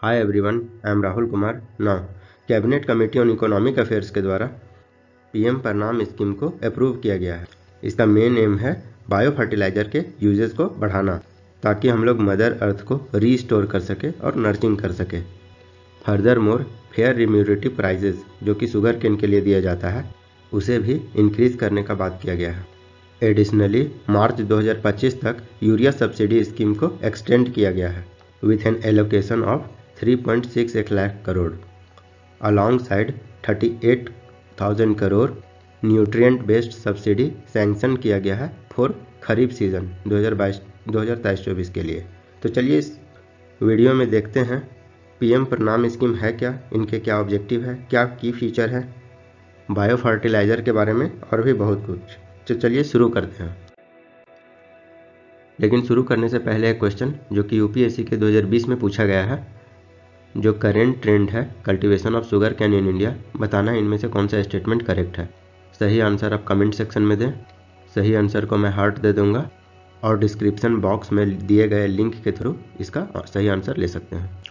Hi everyone, I am Rahul Kumar. Now cabinet committee on economic affairs के द्वारा PM प्रणाम scheme को अप्रूव किया गया है। इसका मेन एम है बायो फर्टिलाइजर के यूजेस को बढ़ाना, ताकि हम लोग मदर अर्थ को रीस्टोर कर सके और नर्चिंग कर सके। फर्दर मोर फेयर रिम्यूरेटिव प्राइजेस जो कि शुगर केन के लिए दिया जाता है, उसे भी इंक्रीज करने का बात किया गया है। एडिशनली मार्च 2025 तक यूरिया सब्सिडी स्कीम को एक्सटेंड किया गया है with an allocation of 3.68 lakh crore along side 38,000 crore nutrient based subsidy sanction किया गया है फॉर खरीफ सीजन 2023-24 के लिए। तो चलिए इस वीडियो में देखते हैं पीएम प्रणाम स्कीम है क्या, इनके क्या ऑब्जेक्टिव है, क्या की फीचर है, बायो फर्टिलाइजर के बारे में और भी बहुत कुछ। तो चलिए शुरू करते हैं। लेकिन शुरू करने से पहले एक क्वेश्चन जो कि यूपीएससी के 2020 में पूछा गया है, जो करेंट ट्रेंड है cultivation of sugar can in India, बताना है इनमें से कौन सा स्टेटमेंट करेक्ट है। सही आंसर आप कमेंट सेक्शन में दें। सही आंसर को मैं हार्ट दे दूंगा और डिस्क्रिप्शन बॉक्स में दिए गए लिंक के थ्रू इसका सही आंसर ले सकते हैं।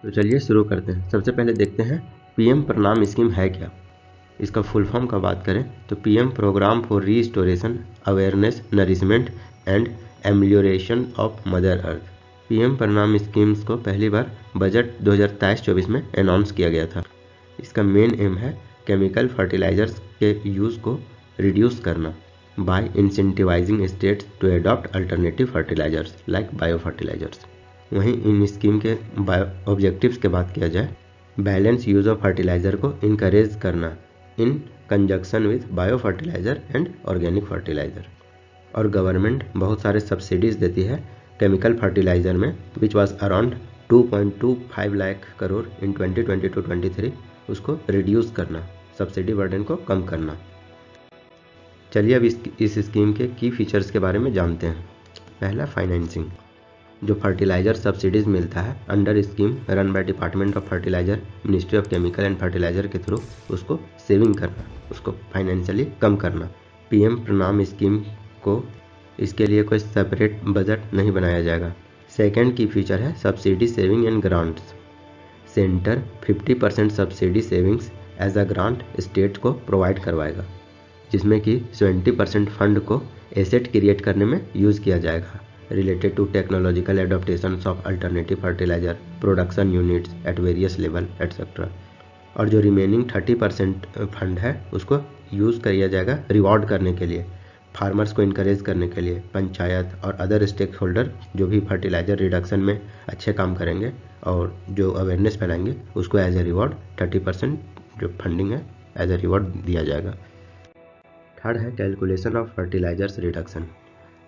तो चलिए शुरू करते हैं। सबसे पहले देखते हैं पीएम प्रणाम स्कीम है क्या। इसका फुल फॉर्म का बात करें तो PM program for restoration awareness nourishment and amelioration of mother earth. PM Pranam schemes को पहली बार बजट 2023-24 में अनाउंस किया गया था। इसका मेन एम है केमिकल फर्टिलाइजर्स के यूज़ को रिड्यूस करना by incentivizing states to adopt alternative fertilizers like bio fertilizers. वहीं इन स्कीम के ऑब्जेक्टिव्स के बात किया जाए, बैलेंस यूज ऑफ फर्टिलाइजर को इनकरेज करना in conjunction with bio fertilizer and organic fertilizer. और गवर्नमेंट बहुत सारे सब्सिडीज देती है केमिकल फर्टिलाइजर में, which was around 2.25 lakh crore in 2022-23, उसको रिड्यूस करना, सब्सिडी बर्डन को कम करना। चलिए अब इस स्कीम के की फीचर्स के बारे में जानते हैं। पहला, फाइनेंसिंग। जो फर्टिलाइजर सब्सिडीज मिलता है under scheme run by department of fertiliser ministry of chemical and fertiliser के थ्रू, उसको सेविंग करना, उसको फाइनेंशियली कम करना। पीएम प्रणाम स्कीम को इसके लिए कोई सेपरेट बजट नहीं बनाया जाएगा। सेकेंड की फीचर है subsidy saving and grants. Centre 50% subsidy savings as a grant state को प्रोवाइड करवाएगा, जिसमें कि 20% फंड को एसेट क्रिएट करने में यूज़ किया जाएगा related to technological adaptations of alternative fertilizer production units at various level etc. और जो रिमेनिंग 30% फंड है उसको यूज़ किया जाएगा रिवॉर्ड करने के लिए, फार्मर्स को इनकरेज करने के लिए। पंचायत और अदर स्टेक होल्डर जो भी फर्टिलाइजर रिडक्शन में अच्छे काम करेंगे और जो अवेयरनेस फैलाएंगे, उसको एज ए रिवॉर्ड 30% जो फंडिंग है एज ए रिवॉर्ड दिया जाएगा। थर्ड है कैलकुलेशन ऑफ फर्टिलाइजर्स रिडक्शन।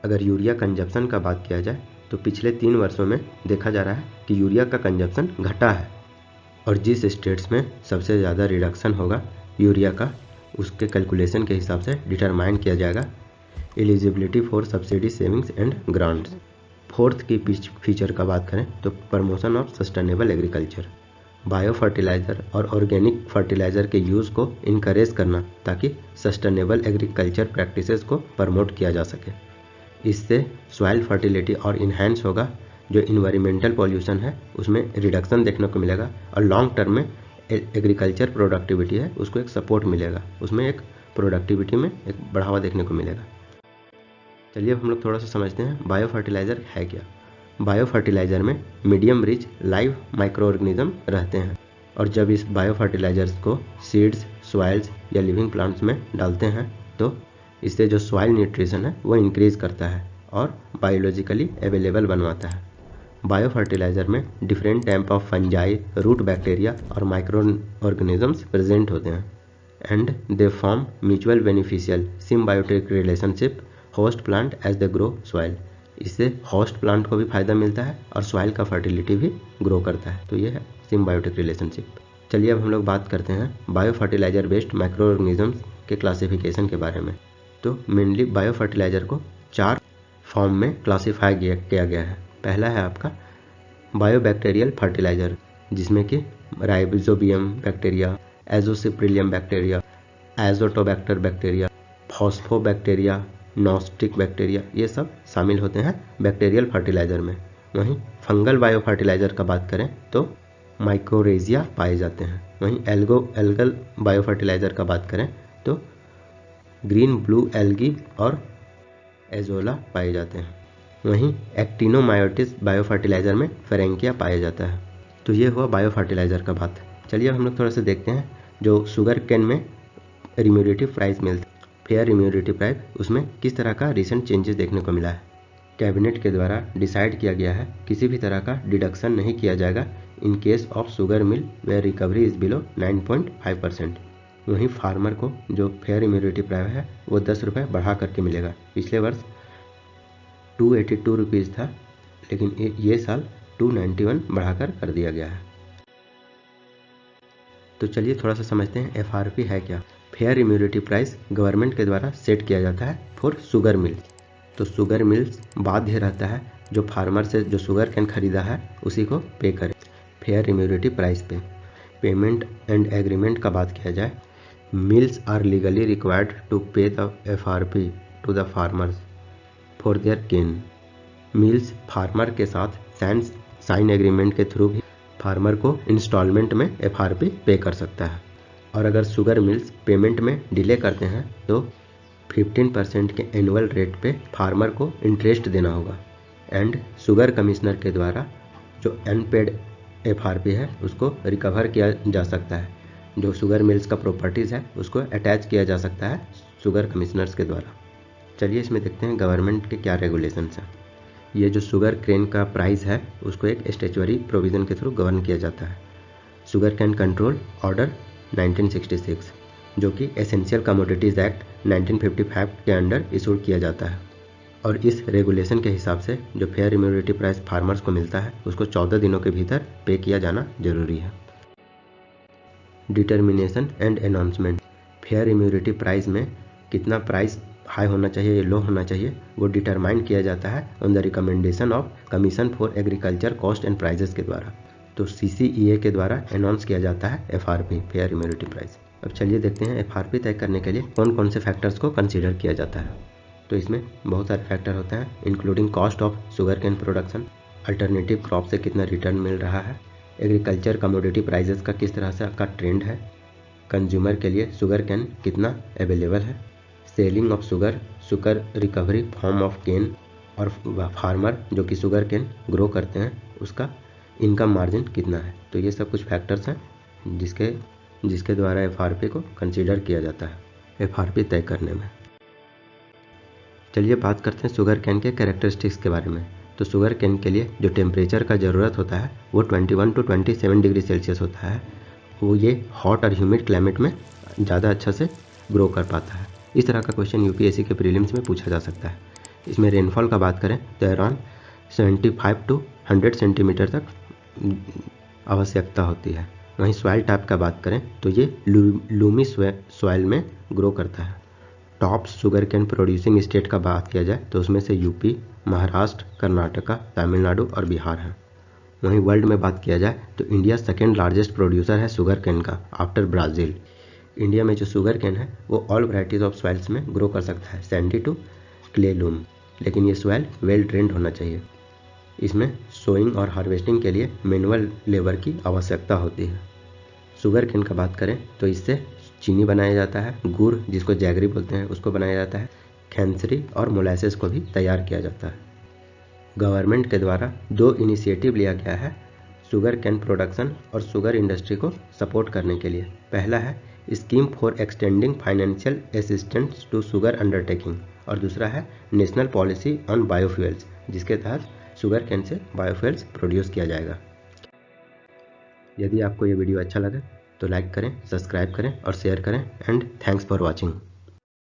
अगर यूरिया कंजप्शन का बात किया जाए तो पिछले 3 वर्षों में देखा जा रहा है कि यूरिया का कंजप्शन घटा है, और जिस स्टेट्स में सबसे ज़्यादा रिडक्शन होगा यूरिया का, उसके कैलकुलेशन के हिसाब से डिटरमाइन किया जाएगा eligibility for subsidy savings and grants. Fourth की फीचर का बात करें तो promotion of sustainable agriculture. Bio fertiliser और ऑर्गेनिक फर्टिलाइज़र के यूज़ को इनकरेज करना, ताकि सस्टेनेबल एग्रीकल्चर प्रैक्टिसेस को प्रमोट किया जा सके। इससे सॉइल फर्टिलिटी और इन्हेंस होगा, जो इन्वायरमेंटल पॉल्यूशन है उसमें रिडक्शन देखने को मिलेगा, और लॉन्ग टर्म में एग्रीकल्चर प्रोडक्टिविटी है उसको एक सपोर्ट मिलेगा, उसमें एक प्रोडक्टिविटी में एक बढ़ावा देखने को मिलेगा। चलिए अब हम लोग थोड़ा सा समझते हैं बायो फर्टिलाइज़र है क्या। बायो फर्टिलाइज़र में medium rich live micro organism रहते हैं, और जब इस बायो फर्टिलाइजर्स को सीड्स, सॉइल्स या लिविंग प्लांट्स में डालते हैं तो इससे जो सॉइल न्यूट्रिशन है वो इंक्रीज करता है और बायोलॉजिकली अवेलेबल बनवाता है। बायो फर्टिलाइज़र में different type of fungi, root bacteria और माइक्रो ऑर्गेनिजम्स प्रेजेंट होते हैं, and they form mutual beneficial symbiotic relationship host plant as they grow soil. इससे होस्ट प्लांट को भी फायदा मिलता है और सॉइल का फर्टिलिटी भी ग्रो करता है। तो ये है सिम्बायोटिक रिलेशनशिप। चलिए अब हम लोग बात करते हैं bio fertiliser based micro organisms के क्लासिफिकेशन के बारे में। तो मेनली बायो फर्टिलाइजर को 4 फॉर्म में क्लासीफाई किया गया है। पहला है आपका बायो बैक्टीरियल फर्टिलाइजर, जिसमें कि rhizobium bacteria, azospirillum bacteria, azotobacter bacteria, phosphobacteria, nostoc bacteria, ये सब शामिल होते हैं बैक्टीरियल फर्टिलाइजर में। वहीं फंगल बायो फर्टिलाइजर का बात करें तो माइकोरेजिया पाए जाते हैं। वहीं एल्गल बायोफर्टिलाइज़र का बात करें तो ग्रीन ब्लू एल्गी और एजोला पाए जाते हैं। वहीं एक्टिनोमायोटिस बायोफर्टिलाइज़र में फेरेंकिया पाया जाता है। तो ये हुआ बायोफर्टिलाइज़र का बात। चलिए अब हम लोग थोड़ा सा देखते हैं जो शुगर केन में रिम्यूरेटिव प्राइस मिलता है, फेयर रिम्यूरेटिव प्राइस, उसमें किस तरह का रिसेंट चेंजेस देखने को मिला है। कैबिनेट के द्वारा डिसाइड किया गया है किसी भी तरह का डिडक्शन नहीं किया जाएगा in case of sugar mill where recovery is below 9.5%। वहीं फार्मर को जो फेयर रिम्यूरेटिव प्राइस है वो 10 रुपये बढ़ा करके मिलेगा। पिछले वर्ष 282 रुपीज़ था, लेकिन ये साल 291 बढ़ाकर कर दिया गया है। तो चलिए थोड़ा सा समझते हैं FRP है क्या। फेयर रिम्यूरेटिव प्राइस गवर्नमेंट के द्वारा सेट किया जाता है फॉर शुगर मिल। तो शुगर मिल्स बाध्य रहता है जो फार्मर से जो शुगर कैन खरीदा है उसी को पे करे फेयर रिम्यूरेटिव प्राइस पे। पेमेंट एंड एग्रीमेंट का बात किया जाए, mills are legally required to pay the FRP to the farmers for their cane. Mills farmer के साथ साइन एग्रीमेंट के थ्रू भी फार्मर को इंस्टॉलमेंट में FRP पे कर सकता है। और अगर शुगर मिल्स पेमेंट में डिले करते हैं तो 15% के एनुअल रेट पे फार्मर को इंटरेस्ट देना होगा। एंड शुगर कमिश्नर के द्वारा जो अनपेड FRP है उसको रिकवर किया जा सकता है। जो शुगर मिल्स का प्रॉपर्टीज़ है उसको अटैच किया जा सकता है शुगर कमिश्नर्स के द्वारा। चलिए इसमें देखते हैं गवर्नमेंट के क्या रेगुलेशंस हैं। ये जो शुगर केन का प्राइस है उसको एक स्टैट्यूटरी प्रोविज़न के थ्रू गवर्न किया जाता है। शुगर कैन कंट्रोल ऑर्डर 1966 जो कि एसेंशियल कमोडिटीज़ एक्ट 1955 के अंडर इशूड किया जाता है। और इस रेगुलेशन के हिसाब से जो फेयर रिम्यूरेटिव प्राइस फार्मर्स को मिलता है उसको 14 दिनों के भीतर पे किया जाना जरूरी है। Determination and announcement, fair remunerative price में कितना प्राइस हाई होना चाहिए या लो होना चाहिए वो डिटरमाइन किया जाता है on the recommendation of commission for agriculture cost and prices के द्वारा। तो CCEA के द्वारा अनाउंस किया जाता है FRP फेयर रिम्यूरेटिव प्राइस। अब चलिए देखते हैं FRP तय करने के लिए कौन कौन से फैक्टर्स को कंसीडर किया जाता है। तो इसमें बहुत सारे फैक्टर होते हैं including cost of sugar cane production, alternative crop से कितना रिटर्न मिल रहा है, एग्रीकल्चर कमोडिटी प्राइजेस का किस तरह से का ट्रेंड है, कंज्यूमर के लिए शुगर कैन कितना अवेलेबल है, selling of sugar recovery from of cane, और फार्मर जो कि शुगर कैन ग्रो करते हैं उसका इनकम मार्जिन कितना है। तो ये सब कुछ फैक्टर्स हैं जिसके द्वारा FRP को कंसीडर किया जाता है FRP तय करने में। चलिए बात करते हैं शुगर कैन के कैरेक्टरिस्टिक्स के बारे में। तो शुगर कैन के लिए जो टेम्परेचर का ज़रूरत होता है वो 21 to 27 डिग्री सेल्सियस होता है। वो ये हॉट और ह्यूमिड क्लाइमेट में ज़्यादा अच्छा से ग्रो कर पाता है। इस तरह का क्वेश्चन UPSC के प्रीलिम्स में पूछा जा सकता है। इसमें रेनफॉल का बात करें तो अराउंड 75 to 100 सेंटीमीटर तक आवश्यकता होती है। वहीं सॉइल टाइप का बात करें तो ये लूमी सॉइल में ग्रो करता है। Top sugar cane producing state का बात किया जाए तो उसमें से UP, महाराष्ट्र, कर्नाटका, तमिलनाडु और बिहार है। वहीं वर्ल्ड में बात किया जाए तो इंडिया सेकेंड लार्जेस्ट प्रोड्यूसर है शुगर कैन का आफ्टर ब्राज़ील। इंडिया में जो शुगर कैन है वो ऑल वैराइटीज़ ऑफ सॉइल्स में ग्रो कर सकता है, सैंडी टू क्ले लूम, लेकिन ये सॉइल वेल ड्रेन्ड होना चाहिए। इसमें सोइंग और हार्वेस्टिंग के लिए मैनुअल लेबर की आवश्यकता होती है। शुगर कैन का बात करें तो इससे चीनी बनाया जाता है, गुड़ जिसको जैगरी बोलते हैं उसको बनाया जाता है, खैंसरी और मोलासेस को भी तैयार किया जाता है। गवर्नमेंट के द्वारा 2 इनिशिएटिव लिया गया है शुगर कैन प्रोडक्शन और शुगर इंडस्ट्री को सपोर्ट करने के लिए। पहला है scheme for extending financial assistance to sugar undertaking और दूसरा है नेशनल पॉलिसी ऑन बायोफ्यूल्स, जिसके तहत शुगर कैन से बायोफ्यूल्स प्रोड्यूस किया जाएगा। यदि आपको ये वीडियो अच्छा लगे तो लाइक करें, सब्सक्राइब करें और शेयर करें एंड थैंक्स फॉर वॉचिंग।